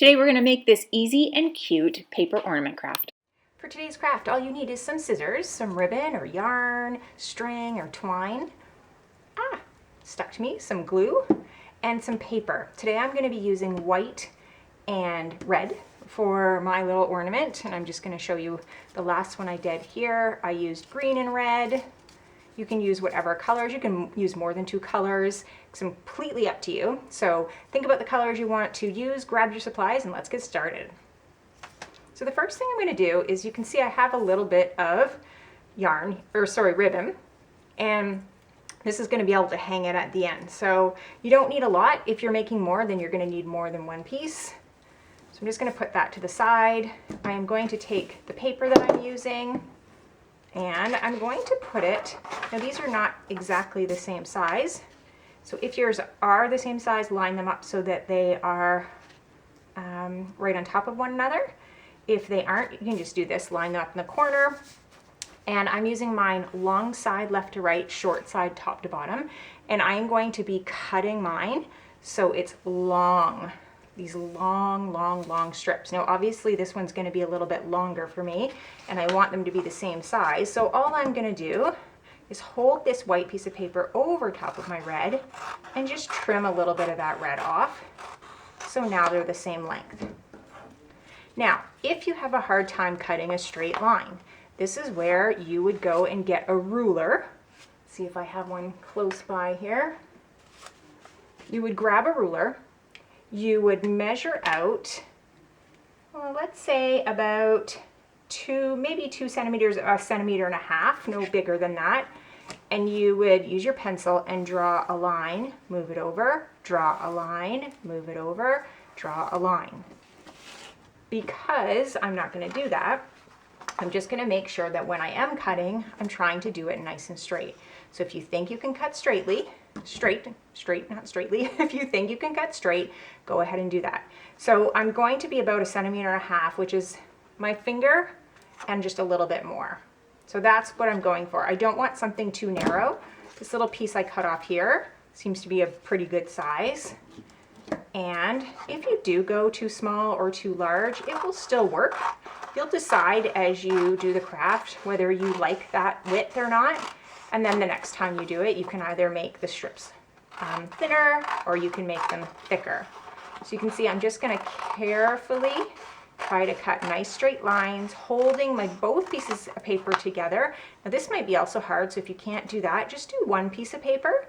Today we're going to make this easy and cute paper ornament craft. For today's craft, all you need is some scissors, some ribbon or yarn, string or twine, stuck to me, some glue, and some paper. Today I'm going to be using white and red for my little ornament, and I'm just going to show you the last one I did here. I used green and red. You can use whatever colors. You can use more than 2 colors. It's completely up to you. So think about the colors you want to use, grab your supplies, and let's get started. So the first thing I'm going to do is, you can see I have a little bit of ribbon, and this is going to be able to hang it at the end. So you don't need a lot. If you're making more, then you're going to need more than one piece. So I'm just going to put that to the side. I am going to take the paper that I'm using, and I'm going to put it, now these are not exactly the same size, so if yours are the same size, line them up so that they are right on top of one another. If they aren't, you can just do this, line them up in the corner. And I'm using mine long side left to right, short side top to bottom, and I am going to be cutting mine so it's long. These long strips. Now obviously this one's going to be a little bit longer for me, and I want them to be the same size. So all I'm going to do is hold this white piece of paper over top of my red and just trim a little bit of that red off. So now they're the same length. Now, if you have a hard time cutting a straight line, this is where you would go and get a ruler. See if I have one close by here. You would grab a ruler. You would measure out, well, let's say about maybe 2 centimeters, a centimeter and a half, no bigger than that. And you would use your pencil and draw a line, move it over, draw a line, move it over, draw a line. Because I'm not going to do that, I'm just going to make sure that when I am cutting, I'm trying to do it nice and straight. So if you think you can cut straight, not straightly. If you think you can cut straight, go ahead and do that. So I'm going to be about 1.5 centimeters, which is my finger, and just a little bit more. So that's what I'm going for. I don't want something too narrow. This little piece I cut off here seems to be a pretty good size. And if you do go too small or too large, it will still work. You'll decide as you do the craft whether you like that width or not. And then the next time you do it, you can either make the strips thinner, or you can make them thicker. So you can see I'm just going to carefully try to cut nice straight lines, holding my both pieces of paper together. Now this might be also hard, so if you can't do that, just do one piece of paper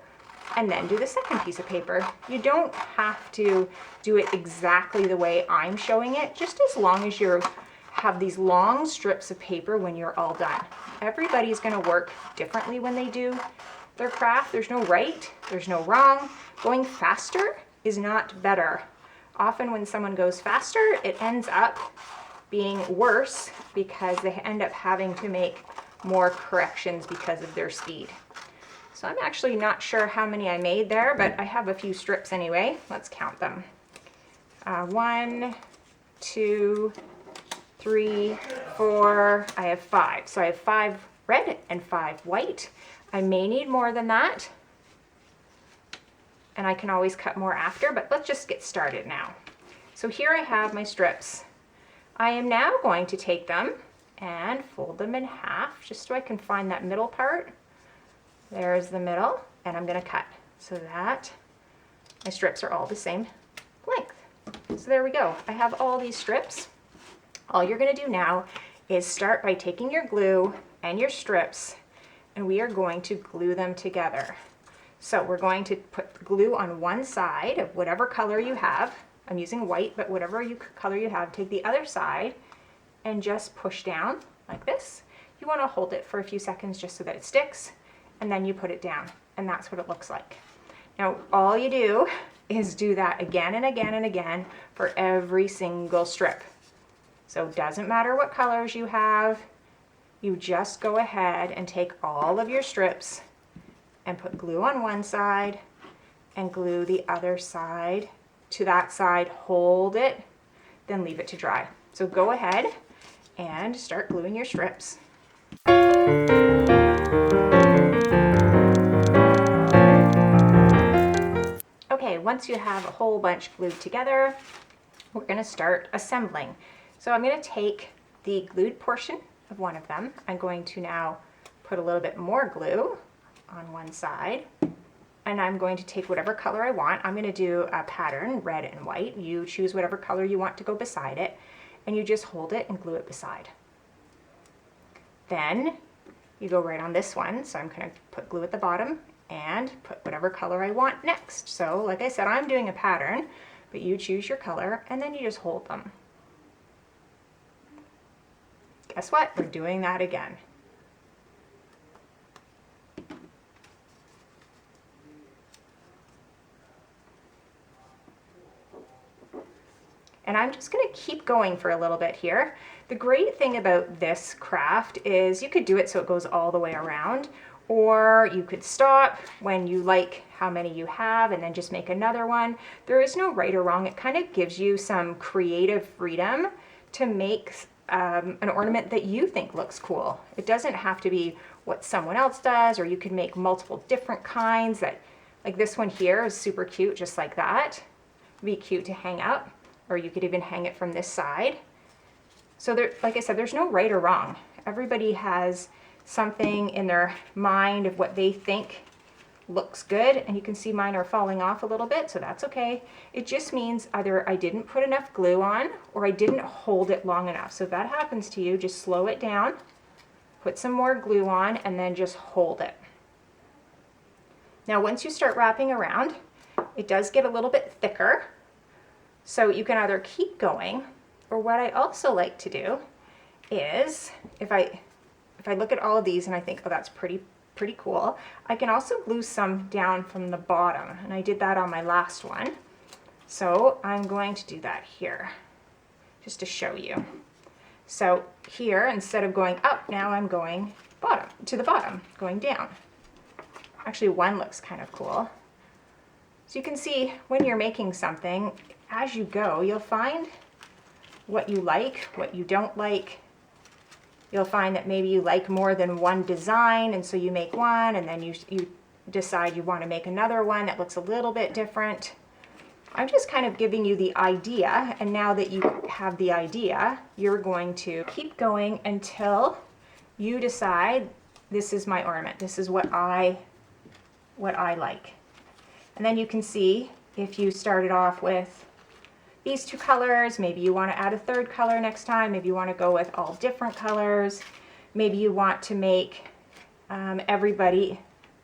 and then do the second piece of paper. You don't have to do it exactly the way I'm showing it, just as long as you have these long strips of paper when you're all done. Everybody's going to work differently when they do their craft. There's no right, there's no wrong. Going faster is not better. Often when someone goes faster, it ends up being worse because they end up having to make more corrections because of their speed. So I'm actually not sure how many I made there, but I have a few strips anyway. Let's count them. 1, 2, 3, 4, I have 5. So I have 5 red and 5 white. I may need more than that, and I can always cut more after, but let's just get started now. So here I have my strips. I am now going to take them and fold them in half, just so I can find that middle part. There's the middle, and I'm going to cut so that my strips are all the same length. So there we go. I have all these strips. All you're going to do now is start by taking your glue and your strips, and we are going to glue them together. So we're going to put glue on one side of whatever color you have. I'm using white, but whatever color you have, take the other side and just push down like this. You want to hold it for a few seconds just so that it sticks, and then you put it down, and that's what it looks like. Now all you do is do that again and again and again for every single strip. So it doesn't matter what colors you have, you just go ahead and take all of your strips and put glue on one side and glue the other side to that side, hold it, then leave it to dry. So go ahead and start gluing your strips. Okay, once you have a whole bunch glued together, we're going to start assembling. So I'm going to take the glued portion of one of them. I'm going to now put a little bit more glue on one side, and I'm going to take whatever color I want. I'm going to do a pattern, red and white. You choose whatever color you want to go beside it, and you just hold it and glue it beside. Then you go right on this one, so I'm going to put glue at the bottom and put whatever color I want next. So like I said, I'm doing a pattern, but you choose your color, and then you just hold them. Guess what? We're doing that again. And I'm just going to keep going for a little bit here. The great thing about this craft is you could do it so it goes all the way around, or you could stop when you like how many you have and then just make another one. There is no right or wrong. It kind of gives you some creative freedom to make an ornament that you think looks cool. It doesn't have to be what someone else does, or you could make multiple different kinds. That, like this one here is super cute, just like that. It'd be cute to hang up, or you could even hang it from this side. So there, like I said, there's no right or wrong. Everybody has something in their mind of what they think looks good, and you can see mine are falling off a little bit, so that's okay. It just means either I didn't put enough glue on or I didn't hold it long enough. So if that happens to you, just slow it down, put some more glue on, and then just hold it. Now once you start wrapping around, it does get a little bit thicker, so you can either keep going, or what I also like to do is, if I look at all of these and I think, oh, that's pretty cool, I can also glue some down from the bottom, and I did that on my last one. So I'm going to do that here, just to show you. So here, instead of going up, now I'm going bottom to the bottom, going down. Actually, one looks kind of cool. So you can see when you're making something, as you go, you'll find what you like, what you don't like. You'll find that maybe you like more than one design, and so you make one, and then you decide you want to make another one that looks a little bit different. I'm just kind of giving you the idea, and now that you have the idea, you're going to keep going until you decide, this is my ornament, this is what I like. And then you can see if you started off with these two colors, maybe you want to add a third color next time, maybe you want to go with all different colors, maybe you want to make everybody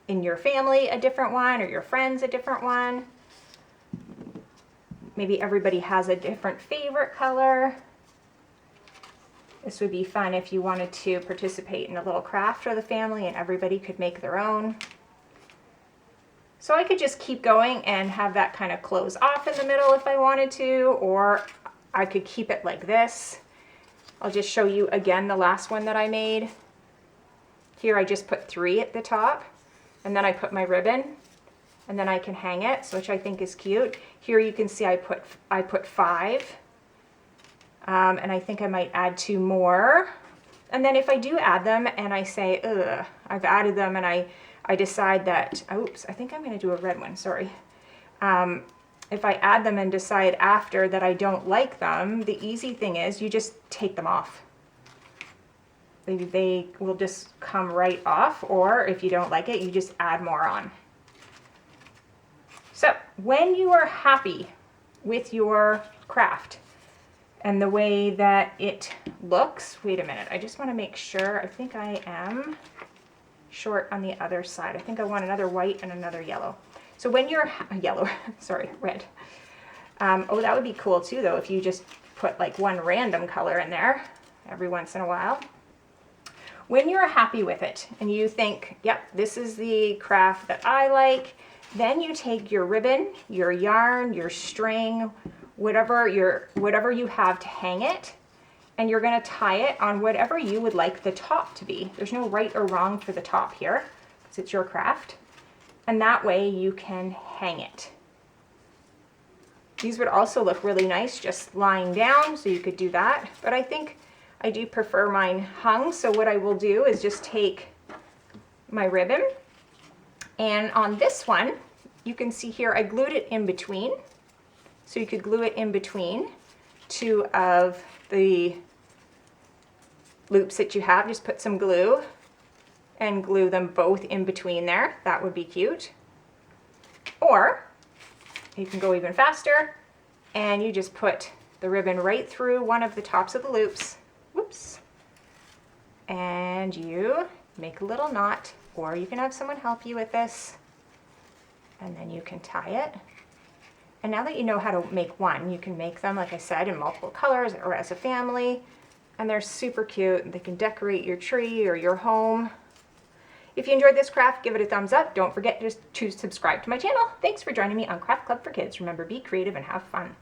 in your family a different one, or your friends a different one. Maybe everybody has a different favorite color. This would be fun if you wanted to participate in a little craft for the family and everybody could make their own. So I could just keep going and have that kind of close off in the middle if I wanted to, or I could keep it like this. I'll just show you again the last one that I made. Here I just put 3 at the top, and then I put my ribbon, and then I can hang it, which I think is cute. Here you can see I put 5, and I think I might add 2 more. And then if I do add them and I say, ugh, I've added them, and I decide that, oops, I think I'm going to do a red one, sorry. If I add them and decide after that I don't like them, the easy thing is you just take them off. They will just come right off, or if you don't like it, you just add more on. So when you are happy with your craft and the way that it looks, wait a minute, I just want to make sure, I think I am short on the other side. I think I want another white and another yellow. So when you're yellow, sorry, red. Oh, that would be cool too though, if you just put like one random color in there every once in a while. When you're happy with it and you think, yep, this is the craft that I like, then you take your ribbon, your yarn, your string, whatever you have to hang it, and you're going to tie it on whatever you would like the top to be. There's no right or wrong for the top here, because it's your craft. And that way you can hang it. These would also look really nice just lying down, so you could do that. But I think I do prefer mine hung, so what I will do is just take my ribbon, and on this one, you can see here I glued it in between. So you could glue it in between. two of the loops that you have, just put some glue and glue them both in between there. That would be cute. Or you can go even faster and you just put the ribbon right through one of the tops of the loops. Whoops. And you make a little knot, or you can have someone help you with this. And then you can tie it. And now that you know how to make one, you can make them, like I said, in multiple colors or as a family. And they're super cute. They can decorate your tree or your home. If you enjoyed this craft, give it a thumbs up. Don't forget to subscribe to my channel. Thanks for joining me on Craft Club for Kids. Remember, be creative and have fun.